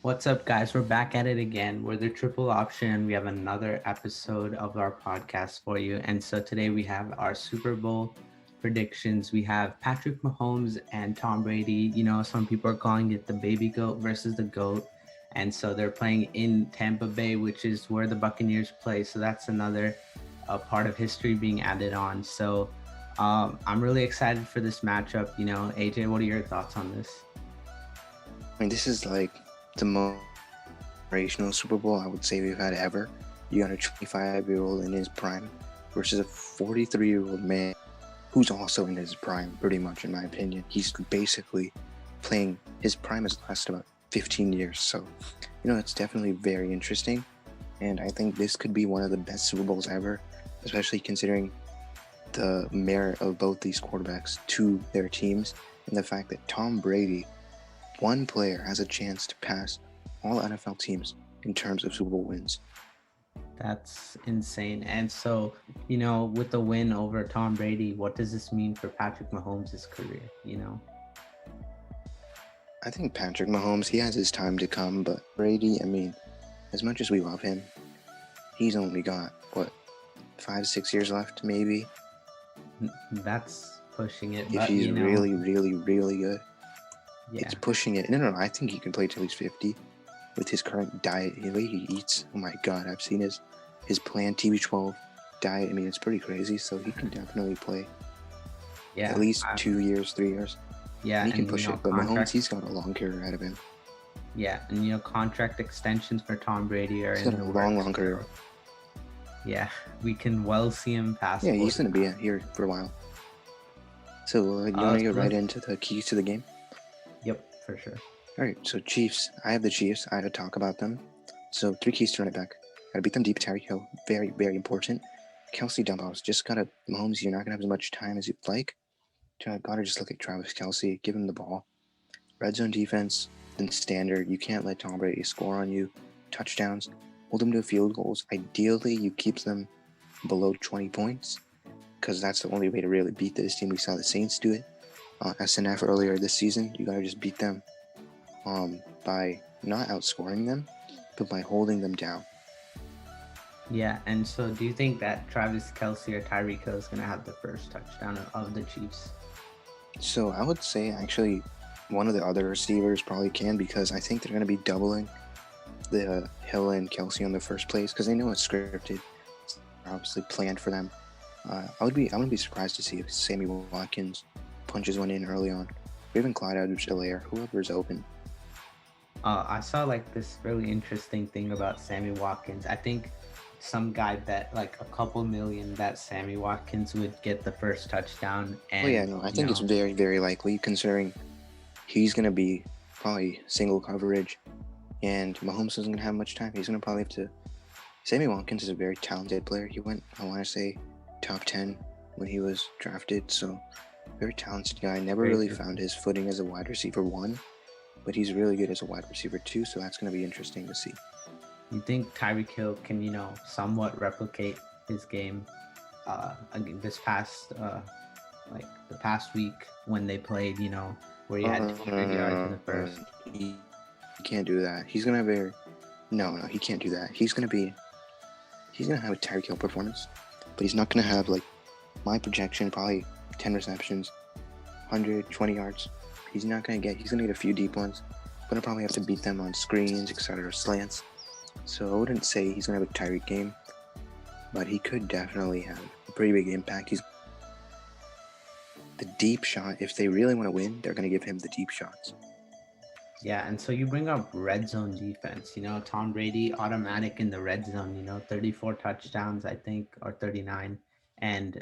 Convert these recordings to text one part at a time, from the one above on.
What's up, guys? We're back at it again. We're the triple option. We have another episode of our podcast for you. And so today we have our Super Bowl predictions. We have Patrick Mahomes and Tom Brady. You know, some people are calling it the baby goat versus the goat. And so they're playing in Tampa Bay, which is where the Buccaneers play. So that's another part of history being added on. So I'm really excited for this matchup. You know, AJ, what are your thoughts on this? I mean, this is like the most generational Super Bowl I would say we've had ever. You got a 25-year-old in his prime versus a 43-year-old man who's also in his prime, pretty much, in my opinion. He's basically playing, his prime has lasted about 15 years. So, you know, it's definitely very interesting. And I think this could be one of the best Super Bowls ever, especially considering the merit of both these quarterbacks to their teams and the fact that Tom Brady, one player, has a chance to pass all NFL teams in terms of Super Bowl wins. That's insane. And so, you know, with the win over Tom Brady, what does this mean for Patrick Mahomes' career, you know? I think Patrick Mahomes, he has his time to come, but Brady, I mean, as much as we love him, he's only got, 5-6 years left, maybe? That's pushing it. If But, he's you know, really, really, really good. yeah, It's pushing it. No, I think he can play till he's 50 with his current diet, the way he eats. Oh my God, I've seen his planned TB12 diet. I mean, it's pretty crazy. So he can definitely play yeah, at least 2 years, 3 years. yeah, And he can and, push you know, it. But Mahomes, he's got a long career ahead of him. yeah, and you know, contract extensions for Tom Brady are He's in got a the long, works. long career. Yeah, we can well see him pass. Yeah, he's going to be here for a while. So you want to get right into the keys to the game? Yep, for sure. All right, so Chiefs. I have the Chiefs. I had to talk about them. So 3 keys to run it back. Got to beat them deep. Tyreek Hill, very, very important. Kelsey dumbbells. Just got to, Mahomes, you're not going to have as much time as you'd like. Got to just look at Travis Kelsey. Give him the ball. Red zone defense, then standard. You can't let Tom Brady score on you. Touchdowns. Hold them to field goals. Ideally, you keep them below 20 points because that's the only way to really beat this team. We saw the Saints do it. SNF earlier this season. You got to just beat them by not outscoring them, but by holding them down. Yeah, and so do you think that Travis Kelsey or Tyreek Hill is going to have the first touchdown of the Chiefs? So I would say actually one of the other receivers probably can, because I think they're going to be doubling the Hill and Kelsey on the first plays because they know it's scripted. It's obviously planned for them. I wouldn't be surprised to see if Sammy Watkins punches one in early on, or even Clyde Edwards-Helaire, whoever's open. I saw like this really interesting thing about Sammy Watkins. I think some guy bet like a couple million that Sammy Watkins would get the first touchdown. And I think it's very, very likely considering he's going to be probably single coverage and Mahomes isn't going to have much time. He's going to probably have to. Sammy Watkins is a very talented player. He went, I want to say, top 10 when he was drafted. So, very talented guy. Never really found his footing as a wide receiver 1, but he's really good as a wide receiver 2. So, that's going to be interesting to see. You think Tyreek Hill can, you know, somewhat replicate his game this past, like the past week when they played, you know, where he had 200 yards in the first? He can't do that. He's going to have No, he can't do that. He's going to have a Tyreek Hill performance, but he's not going to have, like, my projection, probably 10 receptions, 120 yards. He's going to get a few deep ones, but he'll probably have to beat them on screens, etc., slants. So I wouldn't say he's going to have a Tyreek game, but he could definitely have a pretty big impact. He's the deep shot. If they really want to win, they're going to give him the deep shots. Yeah, and so you bring up red zone defense. You know, Tom Brady, automatic in the red zone, you know, 34 touchdowns, I think, or 39, and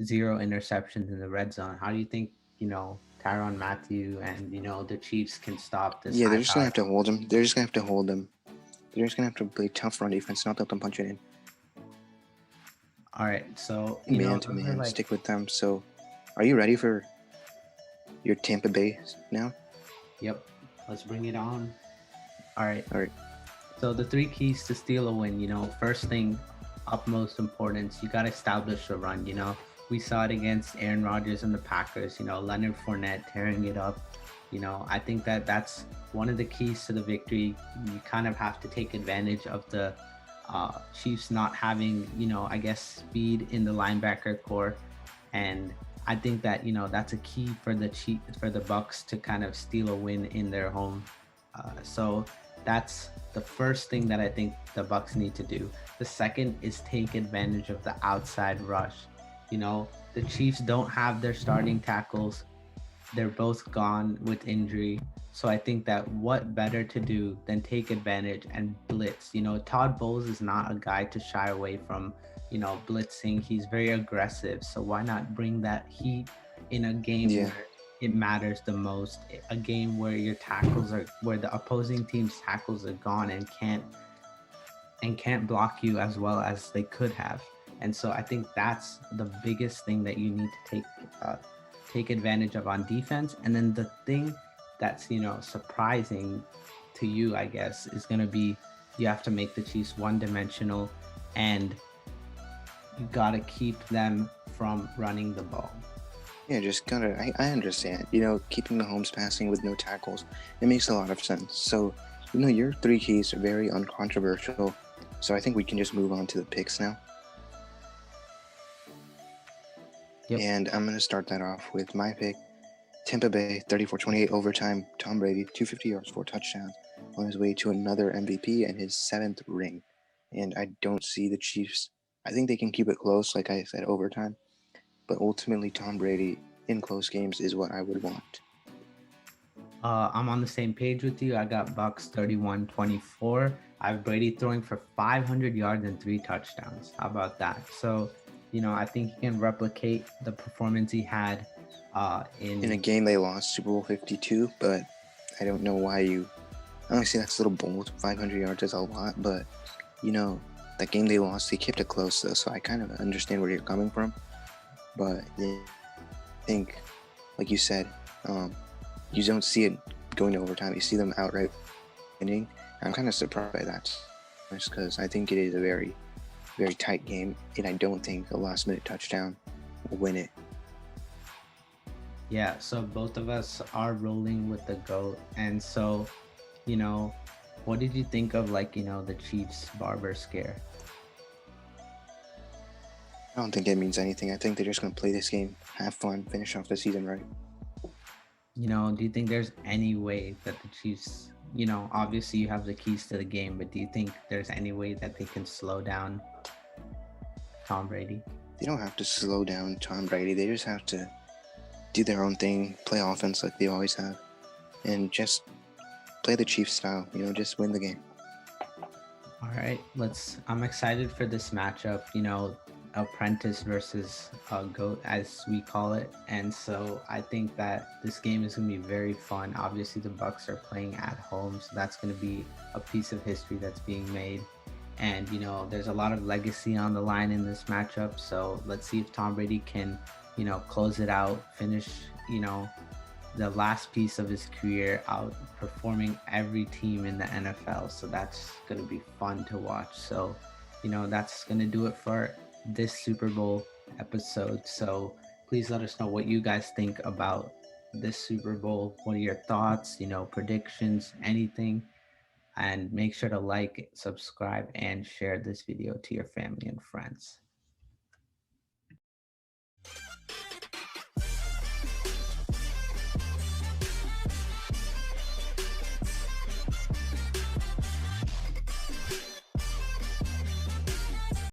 0 interceptions in the red zone. How do you think, you know, Tyrann Mathieu and, you know, the Chiefs can stop this? Yeah, they're just going to have to hold him. They're just going to have to hold them. They're just going to have to play tough run defense, not let them punch it in. All right, so, man to man, stick with them. So, are you ready for your Tampa Bay now? Yep. Let's bring it on. All right. All right. So the 3 keys to steal a win, you know, first thing, utmost importance. You got to establish the run. We saw it against Aaron Rodgers and the Packers. Leonard Fournette tearing it up. I think that that's one of the keys to the victory. You kind of have to take advantage of the Chiefs not having, I guess, speed in the linebacker core, and I think that that's a key for the Bucks to kind of steal a win in their home. So that's the first thing that I think the Bucks need to do. The second is take advantage of the outside rush. The Chiefs don't have their starting tackles. They're both gone with injury. So I think that what better to do than take advantage and blitz. Todd Bowles is not a guy to shy away from, blitzing. He's very aggressive. So why not bring that heat in a game Yeah. where it matters the most? A game where where the opposing team's tackles are gone and can't block you as well as they could have. And so I think that's the biggest thing that you need to take advantage of on defense. And then the thing that's surprising to you, I guess, is going to be you have to make the Chiefs one-dimensional, and you got to keep them from running the ball. Yeah, just gotta. I understand. Keeping Mahomes passing with no tackles, it makes a lot of sense. So, your three keys are very uncontroversial. So I think we can just move on to the picks now. Yep. And I'm gonna start that off with my pick. Tampa Bay, 34-28 overtime. Tom Brady, 250 yards, 4 touchdowns, on his way to another MVP and his 7th ring. And I don't see the Chiefs. I think they can keep it close, like I said, overtime. But ultimately, Tom Brady in close games is what I would want. I'm on the same page with you. I got Bucks 31-24. I have Brady throwing for 500 yards and 3 touchdowns. How about that? So, I think he can replicate the performance he had in a game they lost, Super Bowl 52. But I don't know why I honestly, that's a little bold. 500 yards is a lot, but that game they lost, they kept it close though. So I kind of understand where you're coming from. But yeah, I think, like you said, you don't see it going to overtime. You see them outright winning. I'm kind of surprised by that, just because I think it is a very, very tight game, and I don't think a last-minute touchdown will win it. Yeah, so both of us are rolling with the GOAT. And so, what did you think of the Chiefs barber scare? I don't think it means anything. I think they're just going to play this game, have fun, finish off the season right. Do you think there's any way that the Chiefs, obviously you have the keys to the game, but do you think there's any way that they can slow down Tom Brady? They don't have to slow down Tom Brady. They just have to do their own thing, play offense like they always have, and just play the Chiefs style, just win the game. All right, I'm excited for this matchup, apprentice versus GOAT, as we call it. And so I think that this game is going to be very fun. Obviously the Bucks are playing at home, so that's going to be a piece of history that's being made. And there's a lot of legacy on the line in this matchup, so let's see if Tom Brady can close it out, finish the last piece of his career outperforming every team in the NFL. So that's going to be fun to watch. So that's going to do it for this Super Bowl episode. So please let us know what you guys think about this Super Bowl. What are your thoughts, predictions, anything? And make sure to like, subscribe, and share this video to your family and friends.